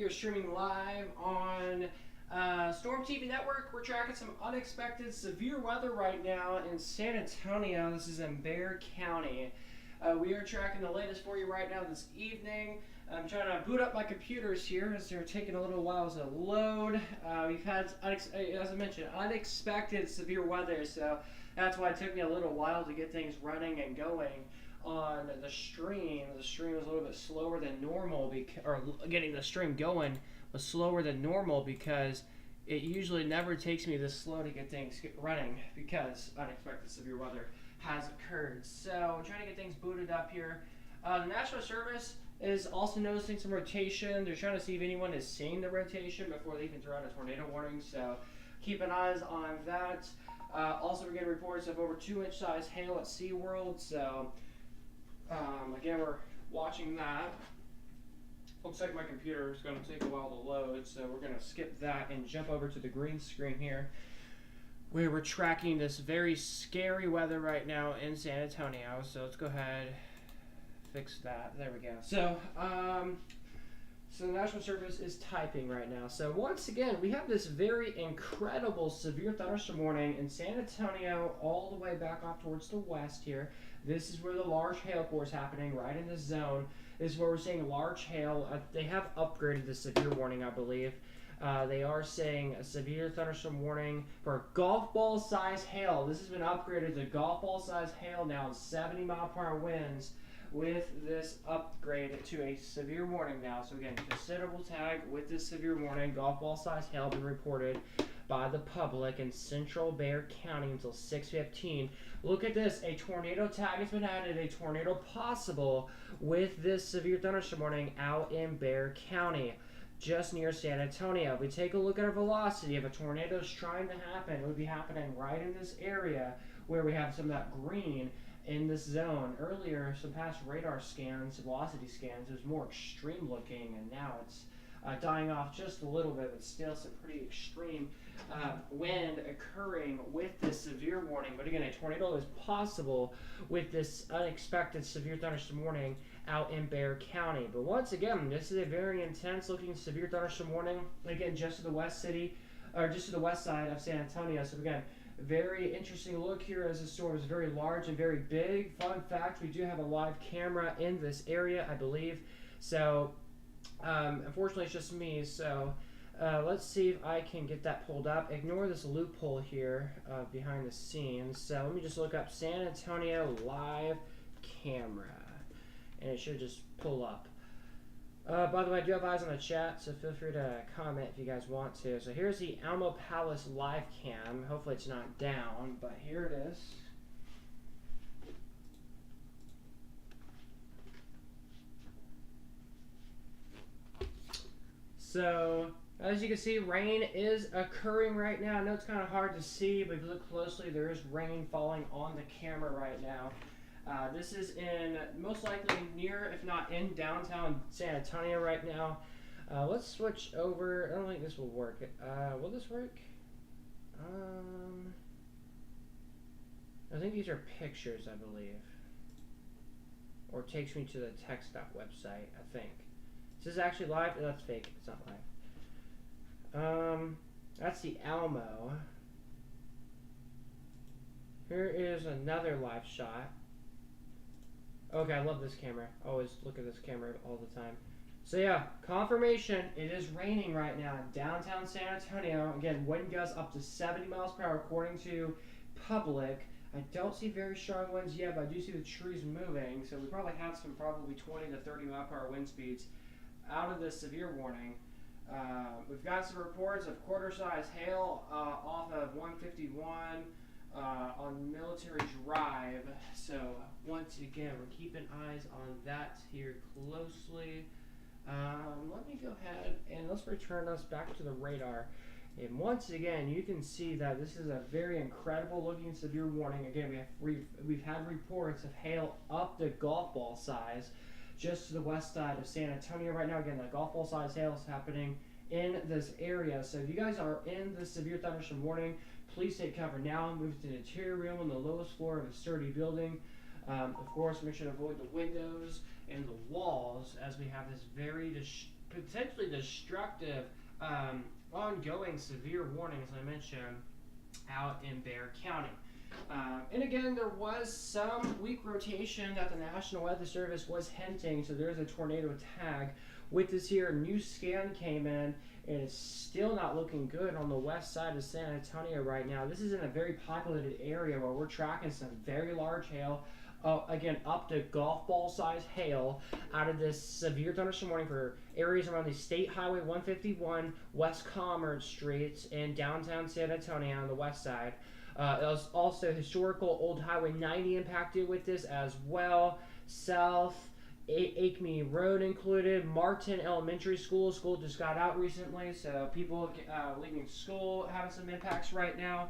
are streaming live on Storm TV Network. We're tracking some unexpected severe weather right now in San Antonio. This is in Bexar County. We are tracking the latest for you right now this evening. I'm trying to boot up my computers here as they're taking a little while to load. We've had, as I mentioned, unexpected severe weather, so that's why it took me a little while to get things running and going on the stream. The stream was a little bit slower than normal, or getting the stream going was slower than normal because it usually never takes me this slow to get things running because unexpected severe weather has occurred. So I'm trying to get things booted up here. The National Service is also noticing some rotation. They're trying to see if anyone is seeing the rotation before they even throw out a tornado warning, so keep an eye on that. Also, we're getting reports of over 2-inch size hail at SeaWorld, so again, we're watching that. Looks like my computer is going to take a while to load, so we're going to skip that and jump over to the green screen here, where we're tracking this very scary weather right now in San Antonio. So let's go ahead, fix that. There we go. So, so the National Service is typing right now. So once again, we have this very incredible severe thunderstorm warning in San Antonio, all the way back off towards the west here. This is where the large hail core is happening, right in this zone. This is where we're seeing large hail. They have upgraded the severe warning, I believe. They are saying a severe thunderstorm warning for golf ball size hail. This has been upgraded to golf ball size hail now in 70-mile-per-hour winds with this upgrade to a severe warning now. So again, considerable tag with this severe warning. Golf ball size hail been reported by the public in central Bexar County until 6:15. Look at this, a tornado tag has been added, a tornado possible with this severe thunderstorm warning out in Bexar County, just near San Antonio. If we take a look at our velocity, if a tornado is trying to happen, it would be happening right in this area where we have some of that green in this zone. Earlier, some past radar scans, velocity scans, it was more extreme looking, and now it's dying off just a little bit, but still some pretty extreme wind occurring with this severe warning. But again, a tornado is possible with this unexpected severe thunderstorm warning out in Bexar County. But once again, this is a very intense looking severe thunderstorm warning. Again, just to the west side of San Antonio. So again, very interesting look here as the storm is very large and very big. Fun fact, we do have a live camera in this area, I believe. So unfortunately, it's just me. So let's see if I can get that pulled up. Ignore this loophole here behind the scenes. So let me just look up San Antonio live camera, and it should just pull up. By the way, I do have eyes on the chat, so feel free to comment if you guys want to. So here's the Alamo Palace live cam. Hopefully it's not down, but here it is. So, as you can see, rain is occurring right now. I know it's kind of hard to see, but if you look closely, there is rain falling on the camera right now. This is in, most likely near, if not in downtown San Antonio right now. Let's switch over. I don't think this will work. Will this work? I think these are pictures, I believe. Or it takes me to the TechStop website, I think. Is this actually live? Oh, that's fake. It's not live. That's the Alamo. Here is another live shot. Okay, I love this camera. Always look at this camera all the time. So yeah, confirmation, it is raining right now in downtown San Antonio. Again, wind gusts up to 70 miles per hour according to public. I don't see very strong winds yet, but I do see the trees moving. So we probably have some 20 to 30 mile per hour wind speeds out of this severe warning. We've got some reports of quarter-size hail off of 151 on Military Drive. So once again, we're keeping eyes on that here closely. Let me go ahead and let's return us back to the radar. And once again, you can see that this is a very incredible looking severe warning. Again, we've had reports of hail up to golf ball size just to the west side of San Antonio right now. Again, the golf ball size hail is happening in this area. So if you guys are in the severe thunderstorm warning, please take cover now. Move to the interior room on the lowest floor of a sturdy building. Of course, make sure to avoid the windows and the walls as we have this very potentially destructive, ongoing severe warning, as I mentioned, out in Bexar County. And again, there was some weak rotation that the National Weather Service was hinting, so there's a tornado tag. With this here, new scan came in, and it's still not looking good on the west side of San Antonio right now. This is in a very populated area where we're tracking some very large hail. Again, up to golf ball size hail out of this severe thunderstorm warning for areas around the State Highway 151, West Commerce Streets, and downtown San Antonio on the west side. It was also historical Old Highway 90 impacted with this as well. South Acme Road included. Martin Elementary School just got out recently, so people leaving school having some impacts right now.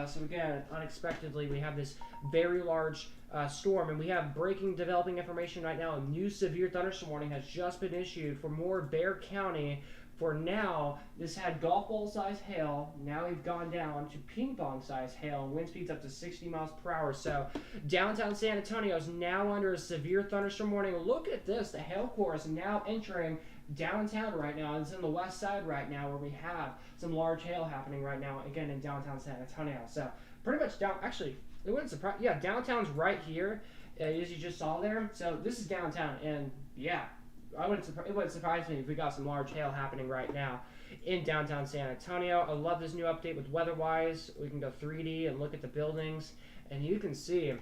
So again, unexpectedly, we have this very large storm, and we have developing information right now. A new severe thunderstorm warning has just been issued for more Bexar County. For now, this had golf ball size hail. Now we've gone down to ping pong size hail, and wind speeds up to 60 miles per hour. So downtown San Antonio is now under a severe thunderstorm warning. Look at this. The hail core is now entering downtown right now. It's in the west side right now where we have some large hail happening right now, again, in downtown San Antonio. So pretty much actually, it wouldn't surprise, yeah, downtown's right here, as you just saw there. So this is downtown, and yeah, it wouldn't surprise me if we got some large hail happening right now in downtown San Antonio. I love this new update with weather-wise. We can go 3D and look at the buildings, and you can see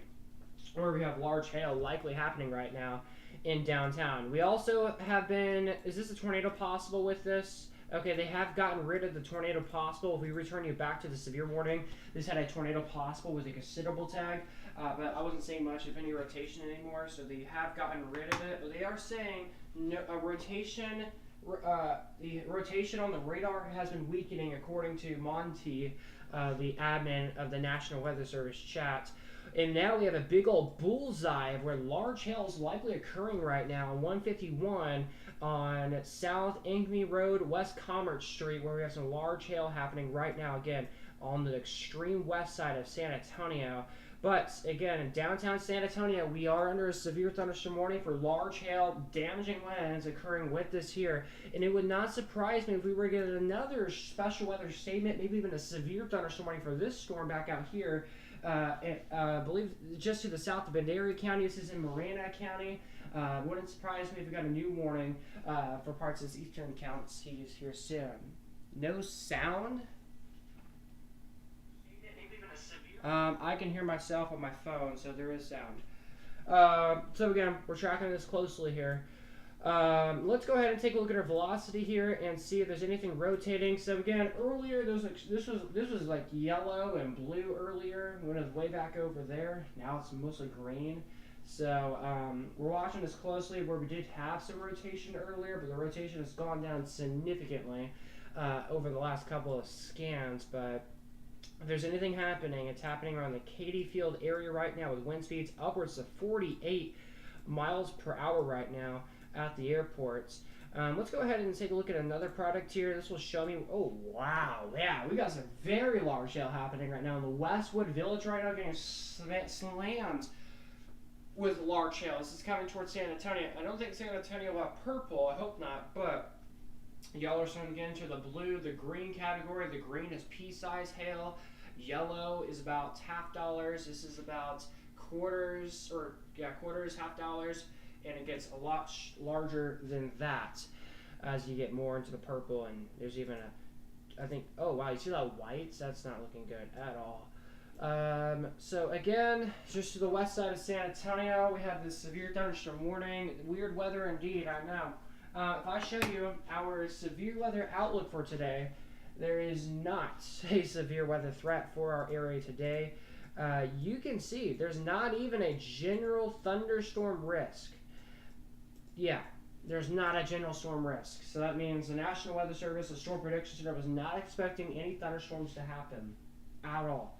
where we have large hail likely happening right now in downtown. We also have been, is this a tornado possible with this? Okay, they have gotten rid of the tornado possible. If we return you back to the severe warning, this had a tornado possible with a considerable tag, but I wasn't seeing much, if any, rotation anymore, so they have gotten rid of it. But they are saying no, the rotation on the radar has been weakening, according to Monty, the admin of the National Weather Service chat. And now we have a big old bullseye of where large hail is likely occurring right now on 151 on South Acme Road, West Commerce Street, where we have some large hail happening right now, again, on the extreme west side of San Antonio. But again, in downtown San Antonio, we are under a severe thunderstorm warning for large hail, damaging winds occurring with this here. And it would not surprise me if we were to get another special weather statement, maybe even a severe thunderstorm warning for this storm back out here. I believe just to the south of Bandera County. This is in Marana County. Wouldn't surprise me if we got a new warning for parts of this eastern counties here soon. No sound? I can hear myself on my phone, so there is sound. So again, we're tracking this closely here. Let's go ahead and take a look at our velocity here and see if there's anything rotating. So again, earlier this was like yellow and blue earlier when it was way back over there. Now it's mostly green. So we're watching this closely where we did have some rotation earlier, but the rotation has gone down significantly over the last couple of scans. But if there's anything happening, it's happening around the Katy Field area right now with wind speeds upwards of 48 miles per hour right now at the airports. Let's go ahead and take a look at another product here. This will show me, oh wow, yeah, we got some very large hail happening right now in the Westwood Village right now, getting slammed with large hail. This is coming towards San Antonio. I don't think San Antonio will have purple, I hope not, but y'all are starting to get into the blue, the green category. The green is pea-size hail. Yellow is about $half. This is about quarters, half dollars. And it gets a lot larger than that as you get more into the purple, and there's even I think, oh wow, you see that whites? That's not looking good at all. So again, just to the west side of San Antonio, we have this severe thunderstorm warning. Weird weather indeed, I know. If I show you our severe weather outlook for today, there is not a severe weather threat for our area today. You can see there's not even a general thunderstorm risk. Yeah, there's not a general storm risk. So that means the National Weather Service, the Storm Prediction Center, was not expecting any thunderstorms to happen at all.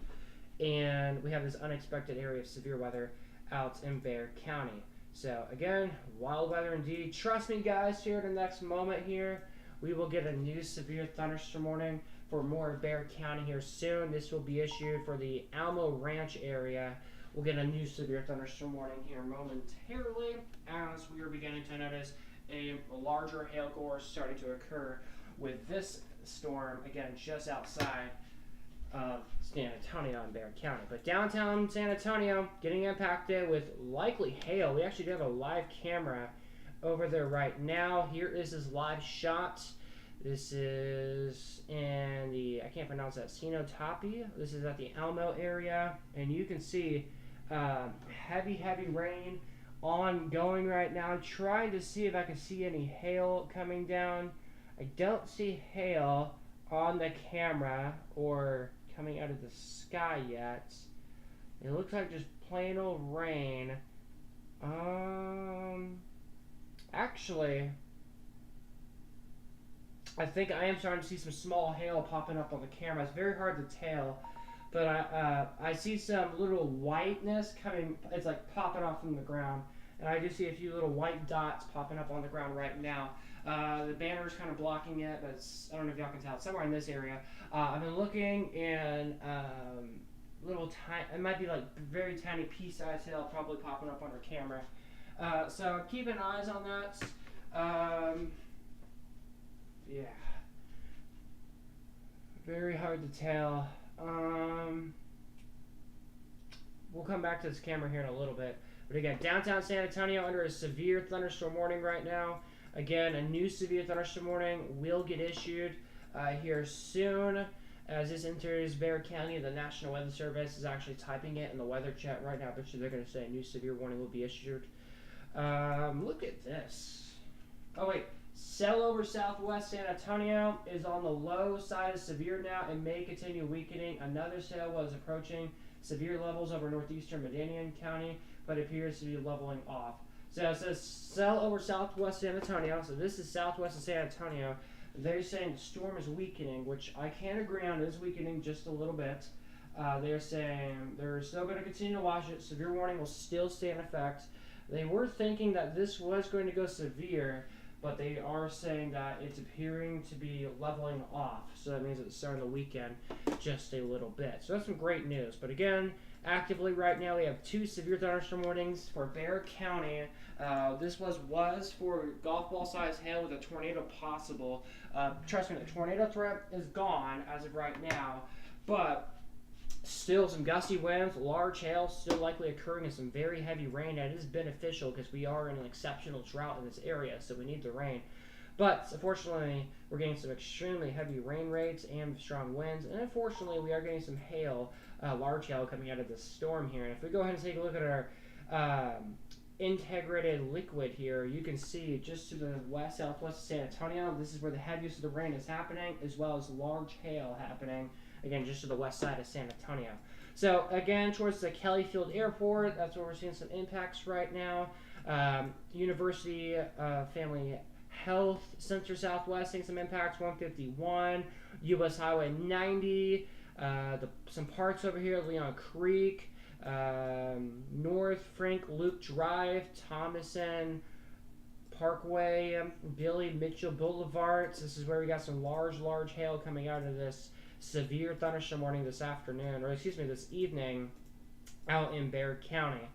And we have this unexpected area of severe weather out in Bexar County. So again, wild weather indeed. Trust me guys, here in the next moment here, we will get a new severe thunderstorm warning for more of Bexar County here soon. This will be issued for the Alamo Ranch area. We'll get a new severe thunderstorm warning here momentarily as we are beginning to notice a larger hail core starting to occur with this storm, again, just outside of San Antonio and Bexar County. But downtown San Antonio getting impacted with likely hail. We actually do have a live camera over there right now. Here is this live shot. This is in the, I can't pronounce that, Sinotopi. This is at the Elmo area, and you can see heavy rain ongoing right now. I'm trying to see if I can see any hail coming down. I don't see hail on the camera or coming out of the sky yet. It looks like just plain old rain. Actually, I think I am starting to see some small hail popping up on the camera. It's very hard to tell, but I see some little whiteness coming. It's like popping off from the ground, and I do see a few little white dots popping up on the ground right now. The banner is kind of blocking it, but I don't know if y'all can tell. It's somewhere in this area. I've been looking, and little tiny, it might be like very tiny pea-sized hail probably popping up on our camera. So keep an eyes on that. Yeah, very hard to tell. We'll come back to this camera here in a little bit. But again, downtown San Antonio under a severe thunderstorm warning right now. Again, a new severe thunderstorm warning will get issued here soon. As this enters Bexar County, the National Weather Service is actually typing it in the weather chat right now. I bet you they're going to say a new severe warning will be issued. Look at this. Oh, wait. Cell over southwest San Antonio is on the low side of severe now and may continue weakening. Another cell was approaching severe levels over northeastern Medina County, but appears to be leveling off. So it says cell over southwest San Antonio. So this is southwest of San Antonio. They're saying the storm is weakening, which I can agree on is weakening just a little bit. They're saying they're still going to continue to watch it. Severe warning will still stay in effect. They were thinking that this was going to go severe, but they are saying that it's appearing to be leveling off. So that means it's starting to weaken just a little bit. So that's some great news. But again, actively right now we have 2 severe thunderstorm warnings for Bexar County. This was for golf ball size hail with a tornado possible. Trust me, the tornado threat is gone as of right now, but still some gusty winds, large hail still likely occurring, and some very heavy rain. That is beneficial because we are in an exceptional drought in this area, so we need the rain. But unfortunately, we're getting some extremely heavy rain rates and strong winds, and unfortunately, we are getting some hail, large hail coming out of this storm here. And if we go ahead and take a look at our integrated liquid here, you can see just to the west southwest of San Antonio, this is where the heaviest of the rain is happening, as well as large hail happening, again, just to the west side of San Antonio. So again, towards the Kelly Field Airport, that's where we're seeing some impacts right now. University Family Health Center Southwest seeing some impacts, 151, US Highway 90, some parts over here, Leon Creek, North Frank Luke Drive, Thomason Parkway, Billy Mitchell Boulevard. So this is where we got some large hail coming out of this severe thunderstorm warning this afternoon, or excuse me, this evening out in Bexar County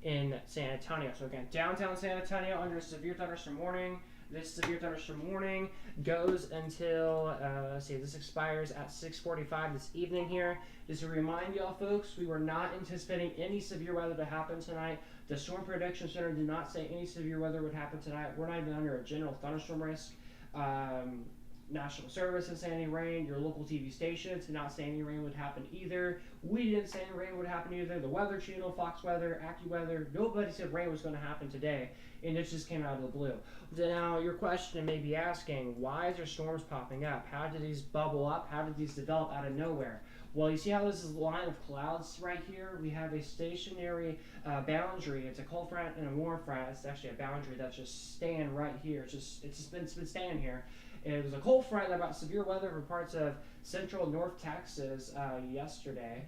in San Antonio. So again, downtown San Antonio under a severe thunderstorm warning. This severe thunderstorm warning goes until, let's see, this expires at 6:45 this evening here. Just to remind y'all folks, we were not anticipating any severe weather to happen tonight. The Storm Prediction Center did not say any severe weather would happen tonight. We're not even under a general thunderstorm risk. National Service didn't say any rain. Your local TV stations did not say any rain would happen either. We didn't say any rain would happen either. The Weather Channel, Fox Weather, AccuWeather, nobody said rain was going to happen today, and it just came out of the blue. Now, your question may be asking, why is there storms popping up? How did these bubble up? How did these develop out of nowhere? Well, you see how this is a line of clouds right here? We have a stationary boundary. It's a cold front and a warm front. It's actually a boundary that's just staying right here. It's been staying here. It was a cold front that brought severe weather for parts of central North Texas yesterday.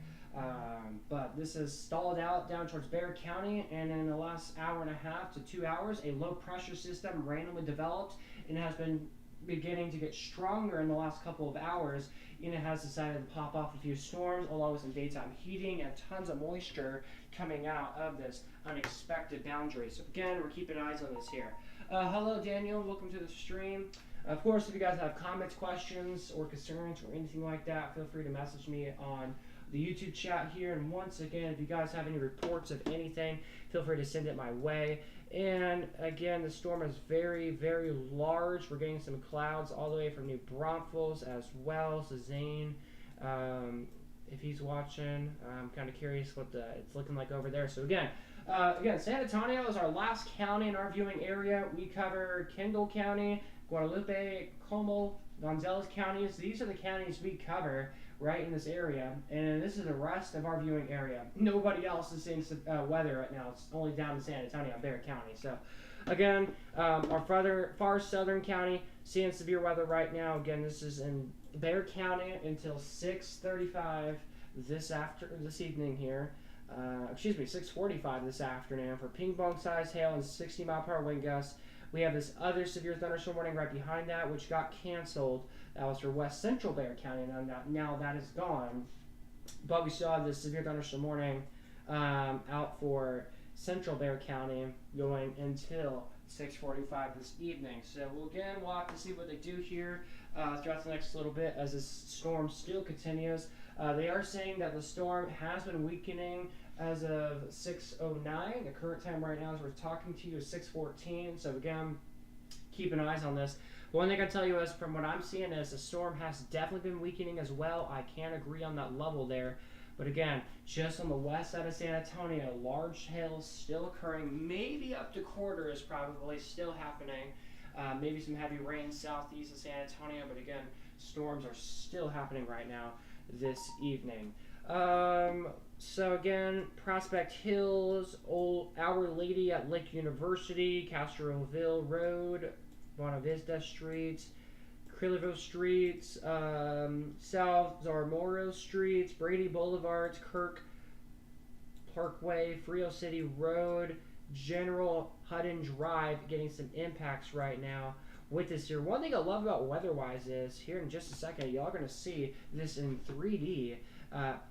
But this has stalled out down towards Bexar County, and in the last hour and a half to 2 hours, a low pressure system randomly developed and has been beginning to get stronger in the last couple of hours, and it has decided to pop off a few storms along with some daytime heating and tons of moisture coming out of this unexpected boundary. So again, we're keeping eyes on this here. Hello, Daniel. Welcome to the stream. Of course, if you guys have comments, questions, or concerns, or anything like that, feel free to message me on the YouTube chat here. And once again, if you guys have any reports of anything, feel free to send it my way. And again, the storm is very, very large. We're getting some clouds all the way from New Braunfels as well. So Zane, if he's watching, I'm kind of curious what it's looking like over there. So again, San Antonio is our last county in our viewing area. We cover Kendall County, Guadalupe, Como, Gonzales counties. These are the counties we cover right in this area, and this is the rest of our viewing area. Nobody else is seeing weather right now. It's only down to San Antonio, Bexar County. So again, our far southern county seeing severe weather right now. Again, this is in Bexar County until 6:35 this evening here. 6:45 this afternoon for ping pong size hail and 60-mile-per-hour wind gusts. We have this other severe thunderstorm warning right behind that, which got canceled. That was for west central Bexar County. Now that is gone. But we still have this severe thunderstorm warning out for central Bexar County going until 6:45 this evening. So we'll have to see what they do here throughout the next little bit as this storm still continues. They are saying that the storm has been weakening as of 6:09. The current time right now as we're talking to you is 6:14. So again, keep an eye on this. One thing I tell you is from what I'm seeing is the storm has definitely been weakening as well. I can't agree on that level there. But again, just on the west side of San Antonio, large hail is still occurring. Maybe up to quarter is probably still happening. Maybe some heavy rain southeast of San Antonio. But again, storms are still happening right now this evening. So again, Prospect Hills, Our Lady at Lake University, Castroville Road, Buena Vista Streets, Crillerville Streets, South Zamora Streets, Brady Boulevards, Kirk Parkway, Frio City Road, General Hutton Drive getting some impacts right now with this here. One thing I love about weather-wise is, here in just a second, y'all are going to see this in 3D.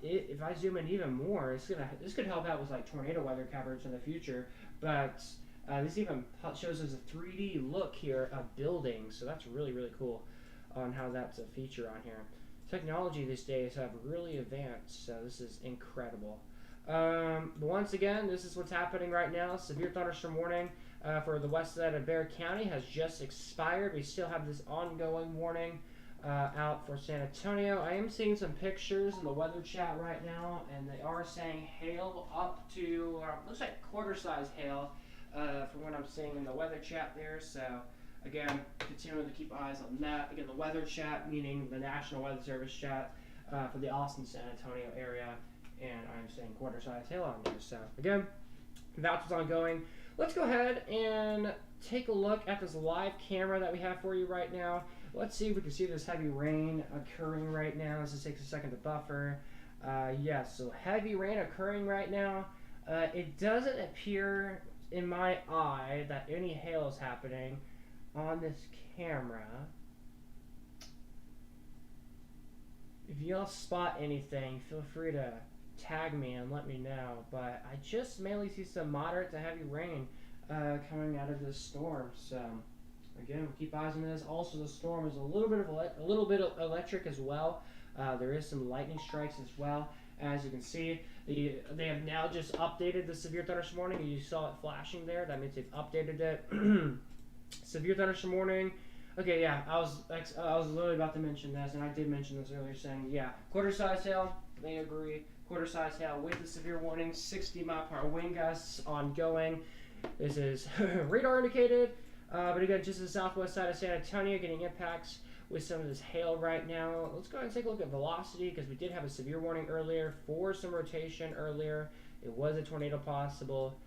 If I zoom in even more, this could help out with like tornado weather coverage in the future, but this even shows us a 3D look here of buildings, so that's really, really cool on how that's a feature on here. Technology these days have really advanced, so this is incredible. But once again, this is what's happening right now. Severe thunderstorm warning for the west side of Bexar County has just expired. We still have this ongoing warning out for San Antonio. I am seeing some pictures in the weather chat right now, and they are saying hail up to, looks like quarter-size hail from what I'm seeing in the weather chat there. So again, continuing to keep eyes on that. Again, the weather chat, meaning the National Weather Service chat for the Austin, San Antonio area, and I'm saying quarter-size hail on there. So again, that's what's ongoing. Let's go ahead and take a look at this live camera that we have for you right now. Let's see if we can see this heavy rain occurring right now. This takes a second to buffer. Yes, so heavy rain occurring right now. It doesn't appear in my eye that any hail is happening on this camera. If y'all spot anything, feel free to tag me and let me know. But I just mainly see some moderate to heavy rain coming out of this storm. So again, we'll keep eyes on this. Also, the storm is a little bit of electric as well. There is some lightning strikes as well. As you can see, they have now just updated the severe thunderstorm warning. You saw it flashing there. That means they've updated it. Severe thunderstorm warning. Okay, yeah, I was literally about to mention this, and I did mention this earlier, saying, yeah, quarter-size hail, they agree. Quarter-size hail with the severe warning, 60-mile-per-hour wind gusts ongoing. This is radar indicated, but again, just the southwest side of San Antonio getting impacts with some of this hail right now. Let's go ahead and take a look at velocity, because we did have a severe warning earlier for some rotation earlier. It was a tornado possible.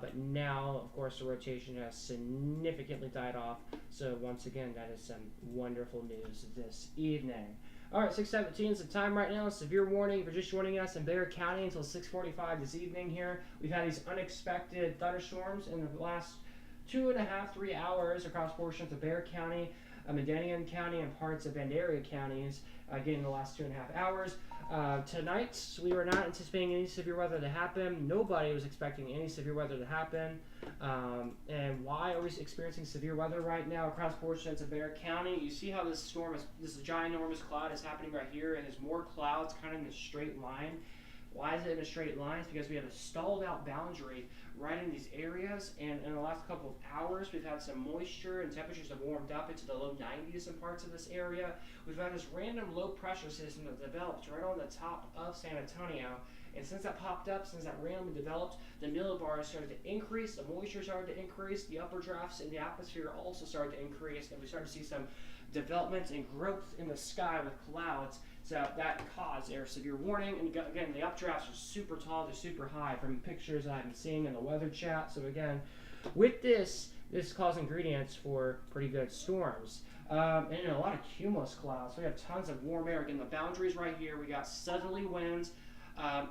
But now, of course, the rotation has significantly died off. So once again, that is some wonderful news this evening. All right, 6:17 is the time right now. Severe warning for just joining us in Bexar County until 6:45 this evening here. We've had these unexpected thunderstorms in the last 2.5, 3 hours across portions of Bexar County. Medina County and parts of Bandera counties again in the last 2.5 hours. Tonight, we were not anticipating any severe weather to happen. Nobody was expecting any severe weather to happen. And why are we experiencing severe weather right now across portions of Bandera County? You see how this storm is, this ginormous cloud is happening right here, and there's more clouds kind of in a straight line. Why is it in a straight line? It's because we have a stalled out boundary right in these areas, and in the last couple of hours we've had some moisture and temperatures have warmed up into the low 90s in parts of this area. We've had this random low pressure system that developed right on the top of San Antonio, and since that popped up, since that randomly developed, the millibars started to increase, the moisture started to increase, the upper drafts in the atmosphere also started to increase, and we started to see some development and growth in the sky with clouds. So that caused a severe warning, and again, the updrafts are super tall, they're super high from pictures that I've been seeing in the weather chat. So again, with this causing ingredients for pretty good storms. And a lot of cumulus clouds. So we have tons of warm air. Again, the boundaries right here, we got southerly winds.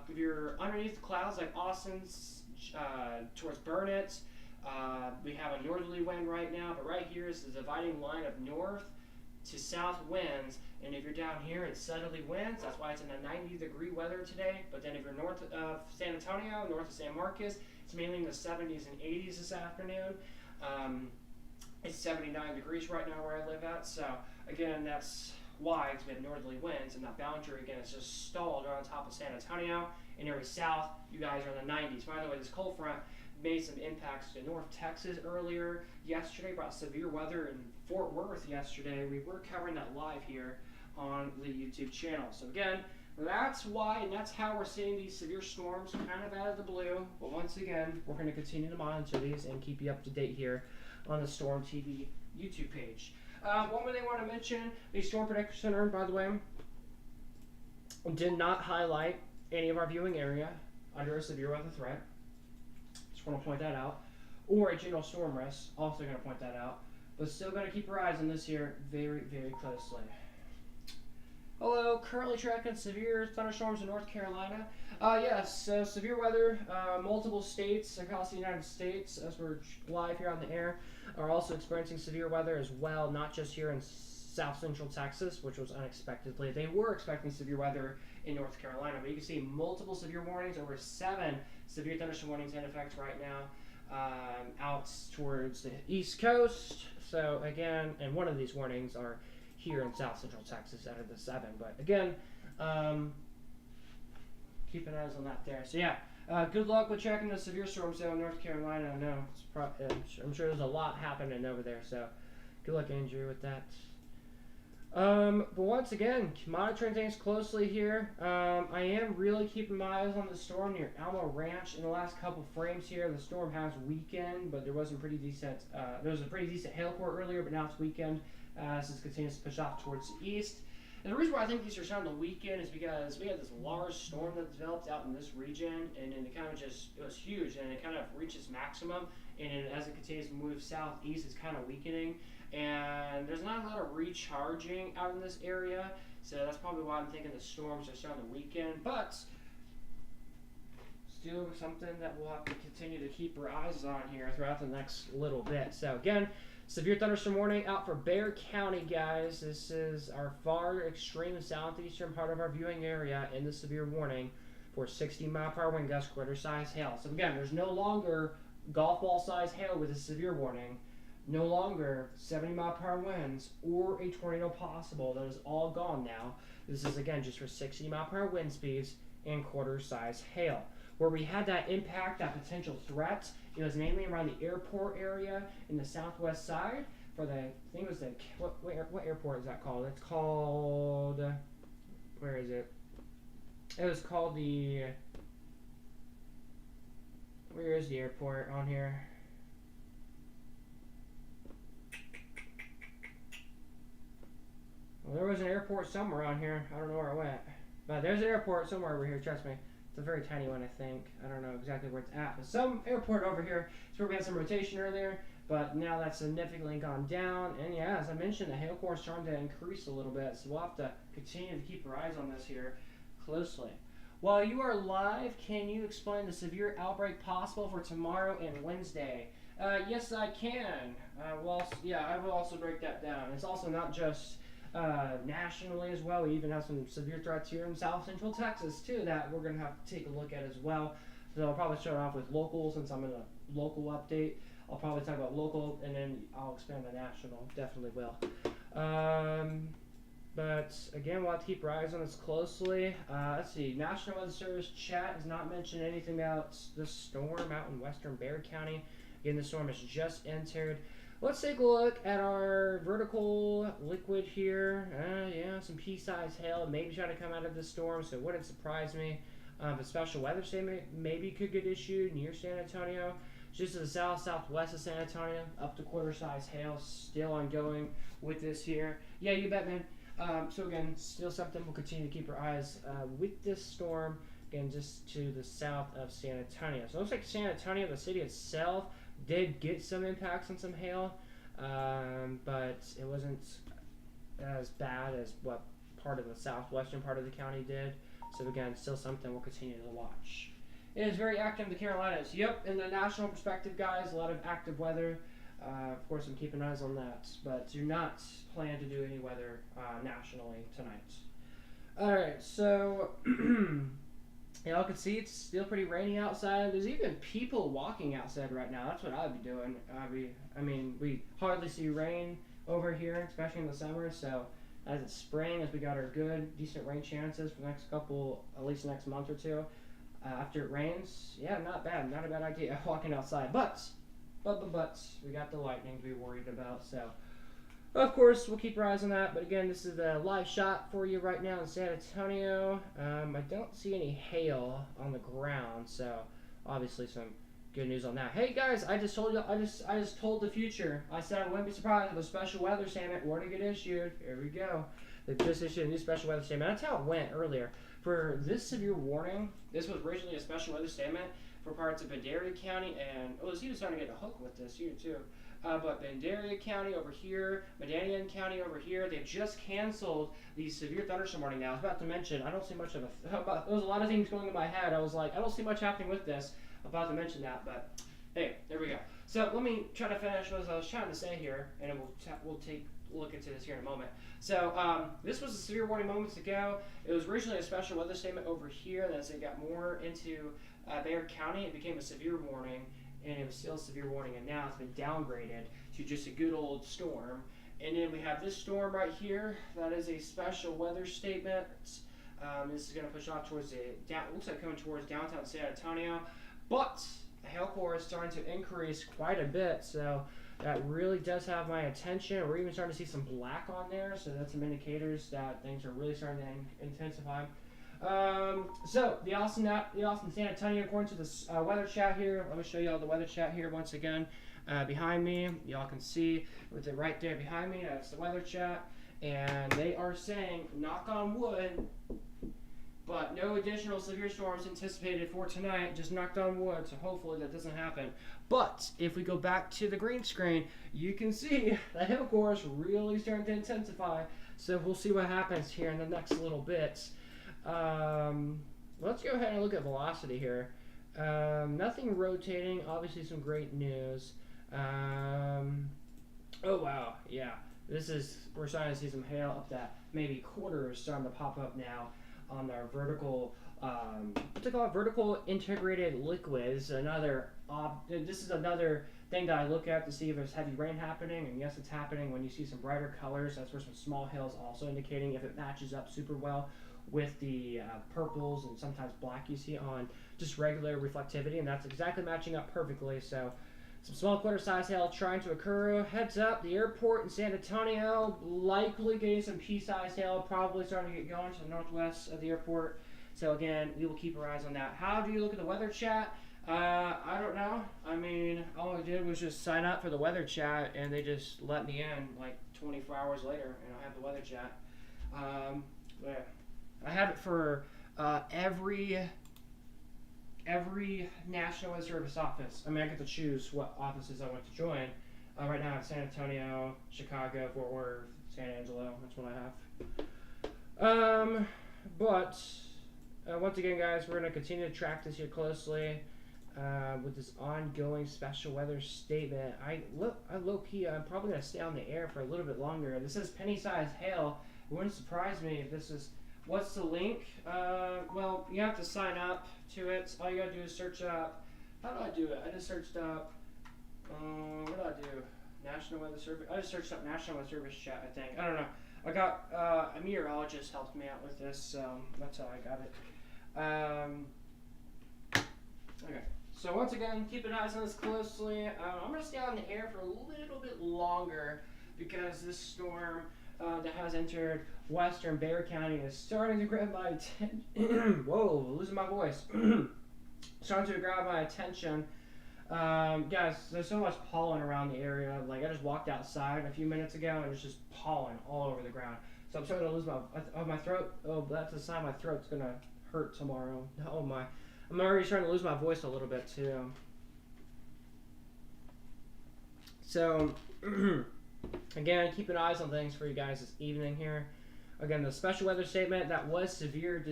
If you're underneath the clouds like Austin's towards Burnett, we have a northerly wind right now, but right here is the dividing line of north to south winds, and if you're down here it's southerly winds. That's why it's in a 90-degree weather today. But then if you're north of San Antonio, north of San Marcos, it's mainly in the 70s and 80s this afternoon. It's 79 degrees right now where I live at. So again, that's why it's been northerly winds, and that boundary again is just stalled right on top of San Antonio. And every south, you guys are in the 90s. By the way, this cold front made some impacts to North Texas earlier yesterday, brought severe weather in Fort Worth yesterday. We were covering that live here on the YouTube channel. So again, that's why, and that's how we're seeing these severe storms kind of out of the blue. But once again, we're going to continue to monitor these and keep you up to date here on the Storm TV YouTube page. One more thing I want to mention, the Storm Prediction Center, by the way, did not highlight any of our viewing area under a severe weather threat. Just want to point that out. Or a general storm risk, also going to point that out. But still going to keep your eyes on this here very, very closely. Hello, currently tracking severe thunderstorms in North Carolina. Yes, severe weather, multiple states across the United States, as we're live here on the air, are also experiencing severe weather as well, not just here in South Central Texas, which was unexpectedly. They were expecting severe weather in North Carolina, but you can see multiple severe warnings, over 7 severe thunderstorm warnings in effect right now, out towards the East Coast. So again, and one of these warnings are here in South Central Texas out of the 7. But again, keep an eye on that there. So yeah, good luck with tracking the severe storms though in North Carolina. I know I'm sure there's a lot happening over there. So good luck, Andrew, with that. But once again, monitoring things closely here. I am really keeping my eyes on the storm near Alamo Ranch. In the last couple frames here, the storm has weakened, but there was a pretty decent hail core earlier, but now it's weakened as it continues to push off towards the east. And the reason why I think these are starting to weaken is because we had this large storm that developed out in this region, and then it kind of just, it was huge, and it kind of reaches maximum, and then as it continues to move southeast, it's kind of weakening. And there's not a lot of recharging out in this area, so that's probably why I'm thinking the storms are starting to weaken, but still something that we'll have to continue to keep our eyes on here throughout the next little bit. So again, severe thunderstorm warning out for Bexar County, guys. This is our far extreme southeastern part of our viewing area in the severe warning for 60-mile-per-hour wind gusts, quarter-size hail. So again, there's no longer golf ball size hail with a severe warning. No longer 70-mile-per-hour winds or a tornado possible. That is all gone now. This is, again, just for 60-mile-per-hour wind speeds and quarter-size hail. Where we had that impact, that potential threat, it was mainly around the airport area in the southwest side. For the, I think it was the, what airport is that called? It's called, where is it? It was called the, where is the airport on here? Well, there was an airport somewhere on here. I don't know where it went. But there's an airport somewhere over here, trust me. It's a very tiny one, I think. I don't know exactly where it's at. But some airport over here. It's where we had some rotation earlier. But now that's significantly gone down. And yeah, as I mentioned, the hail core is starting to increase a little bit. So we'll have to continue to keep our eyes on this here closely. While you are live, can you explain the severe outbreak possible for tomorrow and Wednesday? Yes, I can. Yeah, I will also break that down. It's also not just nationally as well. We even have some severe threats here in South Central Texas too that we're gonna have to take a look at as well. So I'll probably start off with local since I'm in a local update. I'll probably talk about local and then I'll expand the national. Definitely will. But again, we'll have to keep our eyes on this closely. Let's see. National Weather Service chat has not mentioned anything about the storm out in western Bexar County. Again, the storm has just entered. Let's take a look at our vertical liquid here. Yeah, some pea-sized hail maybe trying to come out of this storm, so it wouldn't surprise me. A special weather statement maybe could get issued near San Antonio. Just to the south, southwest of San Antonio, up to quarter-size hail, still ongoing with this here. Yeah, you bet, man. So again, still something we'll continue to keep our eyes with this storm. Again, just to the south of San Antonio. So it looks like San Antonio, the city itself, did get some impacts on some hail, but it wasn't as bad as what part of the southwestern part of the county did. So again, still something we'll continue to watch. It is very active in the Carolinas. Yep, in the national perspective, guys, a lot of active weather. Of course, I'm keeping eyes on that, but do not plan to do any weather nationally tonight. All right, so y'all can see it's still pretty rainy outside. There's even people walking outside right now. That's what I'd be doing. I mean, we hardly see rain over here, especially in the summer. So as it's spring, as we got our good, decent rain chances for the next couple, at least next month or two. After it rains, yeah, not bad. Not a bad idea walking outside. But we got the lightning to be worried about. So, of course, we'll keep our eyes on that. But again, this is the live shot for you right now in San Antonio. I don't see any hail on the ground, so obviously some good news on that. Hey guys, I just told you. I just told the future. I said I wouldn't be surprised if a special weather statement were to get issued. Here we go. They just issued a new special weather statement. That's how it went earlier. For this severe warning, this was originally a special weather statement for parts of Bandera County and, he was starting to get a hook with this here too. But Bandera County over here, Medina County over here, they've just canceled the severe thunderstorm warning now. I was about to mention, I don't see much of there was a lot of things going in my head. I was like, I don't see much happening with this. I'm about to mention that, but hey, there we go. So let me try to finish what I was trying to say here, and then we'll take a look into this here in a moment. So this was a severe warning moments ago. It was originally a special weather statement over here, and as it got more into Bexar County, it became a severe warning, and it was still a severe warning, and now it's been downgraded to just a good old storm. And then we have this storm right here. That is a special weather statement. This is going to push off towards looks like coming towards downtown San Antonio, but the hail core is starting to increase quite a bit, so that really does have my attention. We're even starting to see some black on there, so that's some indicators that things are really starting to intensify. So the Austin San Antonio, according to the weather chat here, let me show you all the weather chat here once again. Behind me, y'all can see with it right there behind me, that's the weather chat, and they are saying, knock on wood, but no additional severe storms anticipated for tonight. Just knocked on wood, so hopefully that doesn't happen. But if we go back to the green screen, you can see the hail core is really starting to intensify. So we'll see what happens here in the next little bit. Let's go ahead and look at velocity here. Nothing rotating. Obviously, some great news. Oh wow, yeah. We're starting to see some hail up that maybe quarter is starting to pop up now on our vertical, what's it called? Vertical integrated liquids. This is another thing that I look at to see if there's heavy rain happening, and yes, it's happening. When you see some brighter colors, that's where some small hail is also indicating if it matches up super well with the purples and sometimes black you see on just regular reflectivity, and that's exactly matching up perfectly. So some small quarter-size hail trying to occur. Heads up, the airport in San Antonio, likely getting some pea-sized hail, probably starting to get going to the northwest of the airport. So again, we will keep our eyes on that. How do you look at the weather chat? I don't know. I mean, all I did was just sign up for the weather chat, and they just let me in like 24 hours later, and I have the weather chat. But I have it for every National Weather Service office. I mean, I get to choose what offices I want to join. Right now, it's San Antonio, Chicago, Fort Worth, San Angelo. That's what I have. But once again, guys, we're going to continue to track this here closely. with this ongoing special weather statement. Low-key, I'm probably going to stay on the air for a little bit longer. This is penny-sized hail. It wouldn't surprise me if this is... What's the link? Well, you have to sign up to it. All you got to do is search up... How do I do it? I just searched up... what did I do? National Weather Service. I just searched up National Weather Service chat, I think. I don't know. I got a meteorologist helped me out with this, so that's how I got it. Okay. So once again, keep an eye on this closely. I'm going to stay on the air for a little bit longer because this storm that has entered western Bexar County is starting to grab my attention. Whoa, losing my voice. Starting to grab my attention. Guys, there's so much pollen around the area. Like, I just walked outside a few minutes ago and it's just pollen all over the ground. So I'm starting to lose my throat. Oh, that's a sign my throat's going to hurt tomorrow. Oh my. I'm already starting to lose my voice a little bit too. So, again, keeping eyes on things for you guys this evening here. Again, the special weather statement that was severe,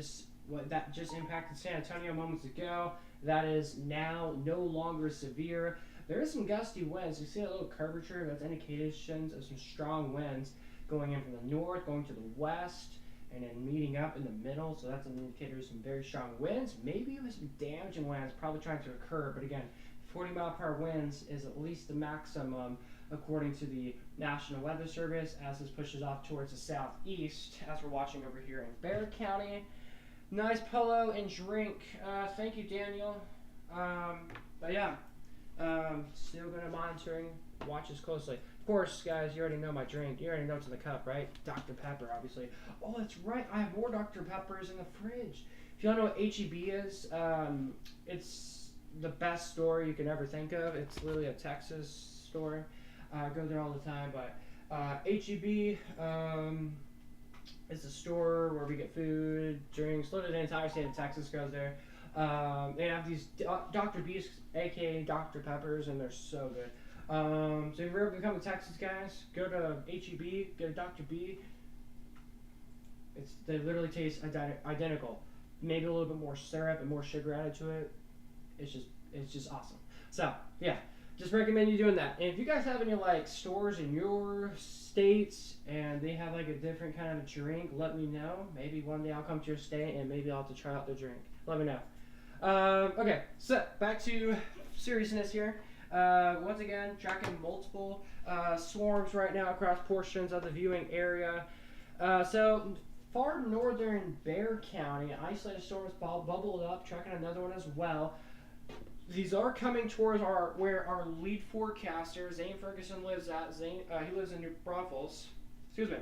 that just impacted San Antonio moments ago, that is now no longer severe. There is some gusty winds. You see that little curvature? That's indications of some strong winds going in from the north, going to the west, and then meeting up in the middle. So that's an indicator of some very strong winds. Maybe even some damaging winds probably trying to occur. But again, 40-mile-per-hour winds is at least the maximum according to the National Weather Service as this pushes off towards the southeast as we're watching over here in Bexar County. Nice polo and drink. Thank you, Daniel. But yeah, still going to monitoring. Watch this closely. Of course, guys, you already know my drink. You already know what's in the cup, right? Dr. Pepper, obviously. Oh, that's right. I have more Dr. Peppers in the fridge. If you don't know what H-E-B is, it's the best store you can ever think of. It's literally a Texas store. I go there all the time. But H-E-B is a store where we get food, drinks. Literally the entire state of Texas goes there. They have these Dr. B's, a.k.a. Dr. Peppers, and they're so good. So if you're ever come to Texas, guys, go to H-E-B, get a Dr. B. They literally taste identical. Maybe a little bit more syrup and more sugar added to it. It's just awesome. So yeah, just recommend you doing that. And if you guys have any like stores in your states and they have like a different kind of drink, let me know. Maybe one day I'll come to your state and maybe I'll have to try out the drink. Let me know. Okay, so back to seriousness here. Once again, tracking multiple swarms right now across portions of the viewing area. So far northern Bexar County, isolated storms bubbled up, tracking another one as well. These are coming towards where our lead forecaster, Zane Ferguson, lives at. He lives in New Braunfels. Excuse me.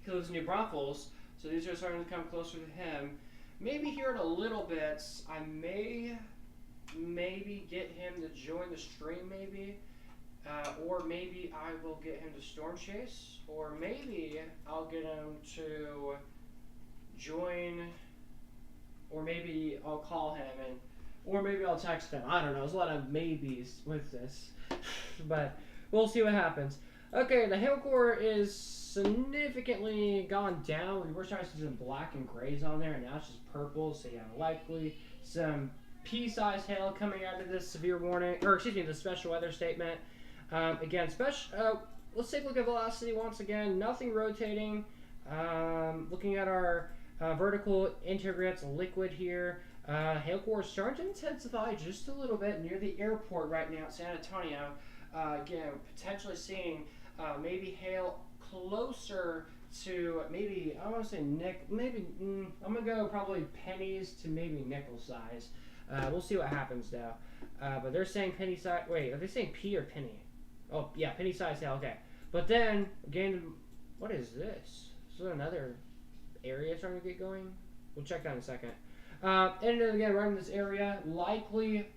He lives in New Braunfels, so these are starting to come closer to him. Maybe here in a little bit, I may maybe get him to join the stream, maybe. Or maybe I will get him to storm chase. Or maybe I'll get him to join. Or maybe I'll call him and... Or maybe I'll text him. I don't know. There's a lot of maybes with this. But we'll see what happens. Okay, the hail core is significantly gone down. We were starting to see some black and grays on there, and now it's just purple. So yeah, likely some pea-sized hail coming out of this severe warning, or excuse me, the special weather statement. Again, let's take a look at velocity once again. Nothing rotating. Looking at our vertical integrates liquid here. Hail core is starting to intensify just a little bit near the airport right now at San Antonio. Again, potentially seeing maybe hail closer to maybe, I want to say I'm going to go probably pennies to maybe nickel size. We'll see what happens though. But they're saying penny size. Wait, are they saying pea or penny? Oh, yeah, penny size hail, okay. But then, again, what is this? Is there another area starting to get going? We'll check that in a second. And then again, right in this area, likely,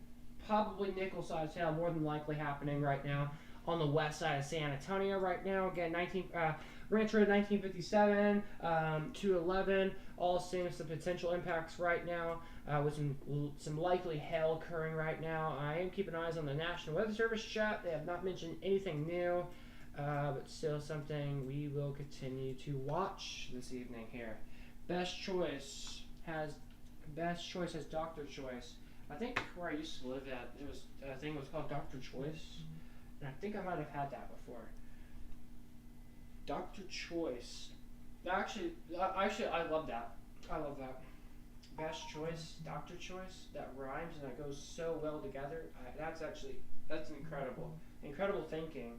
probably nickel-sized hail, more than likely happening right now on the west side of San Antonio right now. Again, Ranch Road 1957 to 11, all seeing some potential impacts right now with some likely hail occurring right now. I am keeping eyes on the National Weather Service chat. They have not mentioned anything new, but still something we will continue to watch this evening here. Best choice has Dr. Choice. I think where I used to live at, it was a thing was called Dr. Choice, and I think I might have had that before. Dr. Choice. Actually, I love that. I love that. Best Choice, Dr. Choice. That rhymes and that goes so well together. That's incredible. Incredible thinking.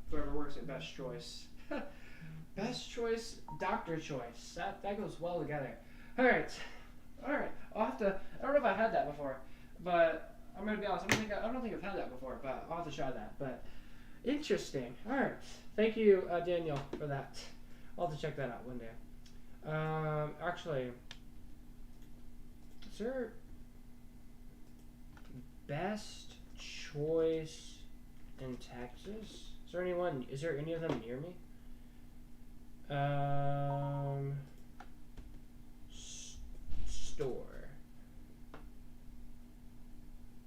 Whoever works at Best Choice. Best Choice, Dr. Choice. That goes well together. All right. I'll have to. I don't know if I had that before, but I'm gonna be honest. I don't think I've had that before, but I'll have to try that. But interesting. All right. Thank you, Daniel, for that. I'll have to check that out one day. Actually, is there Best Choice in Texas? Is there any of them near me? Store.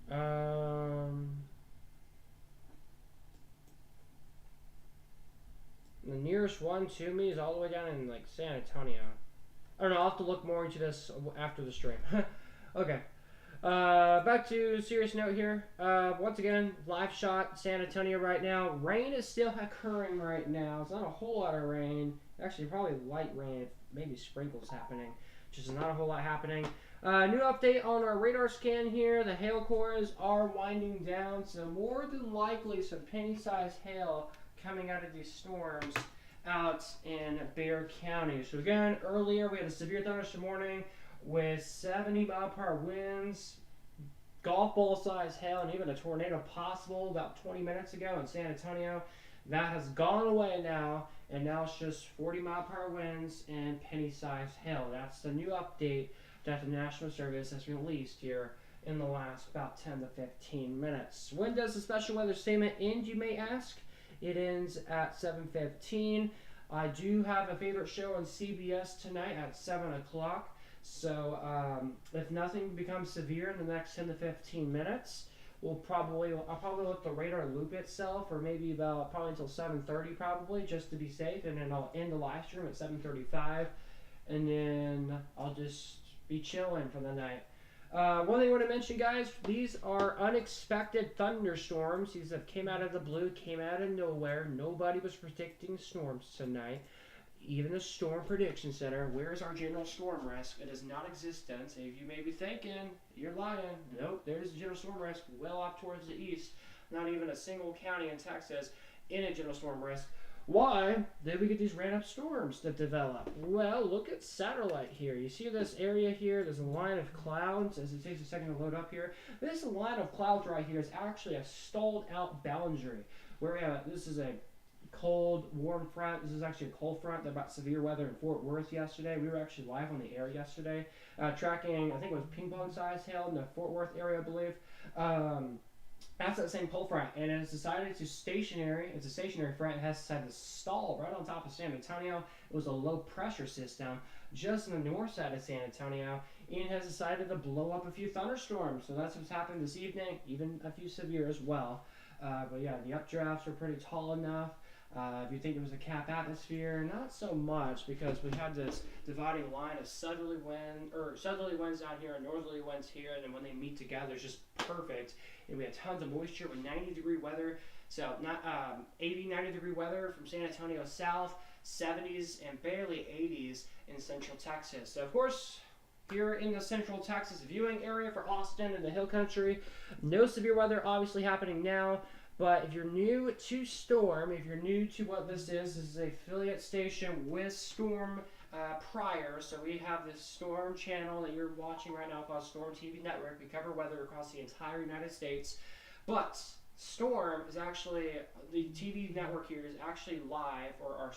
The nearest one to me is all the way down in like San Antonio. I don't know. I'll have to look more into this after the stream. Okay. Back to serious note here. Once again, live shot San Antonio right now. Rain is still occurring right now. It's not a whole lot of rain. Actually, probably light rain, maybe sprinkles happening. Just not a whole lot happening. New update on our radar scan here. The hail cores are winding down, so more than likely some penny-sized hail coming out of these storms out in Bexar County. So again, earlier we had a severe thunderstorm warning with 70-mile-per-hour winds, golf ball size hail, and even a tornado possible about 20 minutes ago in San Antonio. That has gone away now, and now it's just 40-mile-per-hour winds and penny-sized hail. That's the new update that the National Service has released here in the last about 10 to 15 minutes. When does the special weather statement end, you may ask? It ends at 7:15. I do have a favorite show on CBS tonight at 7 o'clock. So if nothing becomes severe in the next 10 to 15 minutes, I'll probably let the radar loop itself, or maybe probably until 7:30 probably, just to be safe, and then I'll end the live stream at 7:35, and then I'll just be chilling for the night. One thing I want to mention, guys, these are unexpected thunderstorms. These have came out of the blue, came out of nowhere. Nobody was predicting storms tonight. Even the Storm Prediction Center. Where's our general storm risk? It is non-existent. If you may be thinking, you're lying. Nope, there's a general storm risk well off towards the east. Not even a single county in Texas in a general storm risk. Why did we get these random storms that develop? Well, look at satellite here. You see this area here? There's a line of clouds as it takes a second to load up here. This line of clouds right here is actually a stalled out boundary. Where we have, this is a cold, warm front. This is actually a cold front that brought severe weather in Fort Worth yesterday. We were actually live on the air yesterday, tracking, I think it was ping pong size hail in the Fort Worth area, I believe. That's that same cold front, and it's decided to stationary. It's a stationary front. It has decided to stall right on top of San Antonio. It was a low pressure system just in the north side of San Antonio, and has decided to blow up a few thunderstorms. So that's what's happened this evening, even a few severe as well. But yeah, the updrafts are pretty tall enough. If you think it was a cap atmosphere, not so much, because we had this dividing line of southerly winds down here and northerly winds here, and then when they meet together, it's just perfect. And we had tons of moisture with 90-degree weather. So 80, 90-degree weather from San Antonio south, 70s and barely 80s in central Texas. So of course, here in the central Texas viewing area for Austin and the Hill Country, no severe weather obviously happening now. But if you're new to Storm, if you're new to what this is an affiliate station with Storm prior. So we have this Storm channel that you're watching right now called Storm TV Network. We cover weather across the entire United States. But Storm is actually, the TV network here is actually live, or our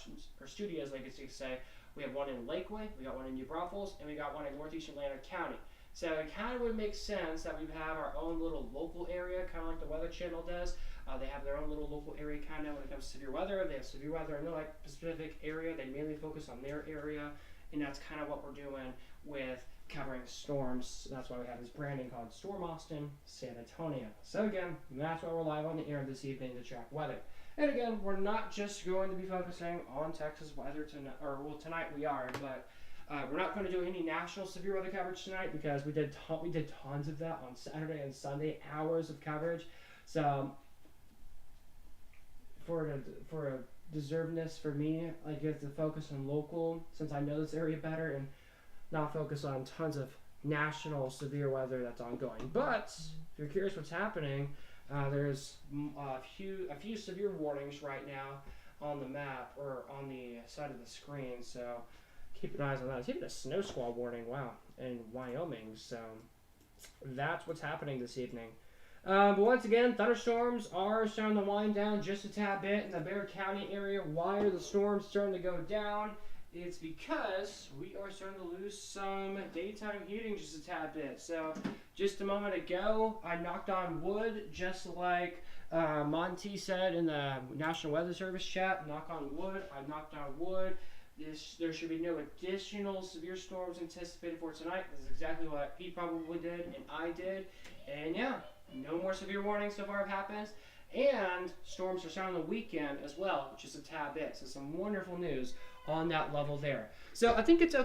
studios, like you say. We have one in Lakewood, we got one in New Braunfels, and we got one in northeastern Atlantic County. So it kind of would make sense that we have our own little local area, kind of like the Weather Channel does. They have their own little local area kind of when it comes to severe weather. They have severe weather in their like Pacific area. They mainly focus on their area, and that's kind of what we're doing with covering storms. That's why we have this branding called Storm Austin, San Antonio. So again, that's why we're live on the air this evening to track weather. And again, we're not just going to be focusing on Texas weather tonight, or well, tonight we are, but We're not going to do any national severe weather coverage tonight because we did tons of that on Saturday and Sunday, hours of coverage. So for a deservedness for me, I get to focus on local since I know this area better and not focus on tons of national severe weather that's ongoing. But if you're curious what's happening, there's a few severe warnings right now on the map or on the side of the screen. So keep an eye on that. There's even a snow squall warning, wow, in Wyoming. So that's what's happening this evening. But once again, thunderstorms are starting to wind down just a tad bit in the Bexar County area. Why are the storms starting to go down? It's because we are starting to lose some daytime heating just a tad bit. So just a moment ago, I knocked on wood, just like Monty said in the National Weather Service chat. Knock on wood. I knocked on wood. There should be no additional severe storms anticipated for tonight. This is exactly what he probably did and I did. And yeah, no more severe warnings so far have happened. And storms are starting on the weekend as well, which is a tad bit. So some wonderful news on that level there. So I think it's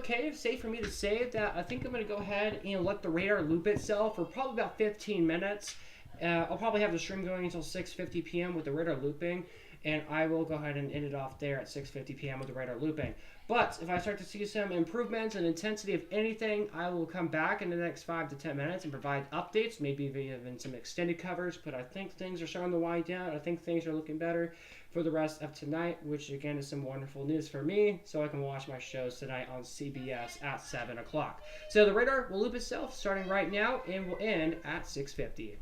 safe for me to say that I think I'm going to go ahead and let the radar loop itself for probably about 15 minutes. I'll probably have the stream going until 6:50 p.m. with the radar looping, and I will go ahead and end it off there at 6:50 p.m. with the radar looping. But if I start to see some improvements in intensity of anything, I will come back in the next 5 to 10 minutes and provide updates, maybe even some extended covers. But I think things are starting to wind down. I think things are looking better for the rest of tonight, which again is some wonderful news for me, so I can watch my shows tonight on CBS at 7 o'clock. So the radar will loop itself starting right now and will end at 6:50.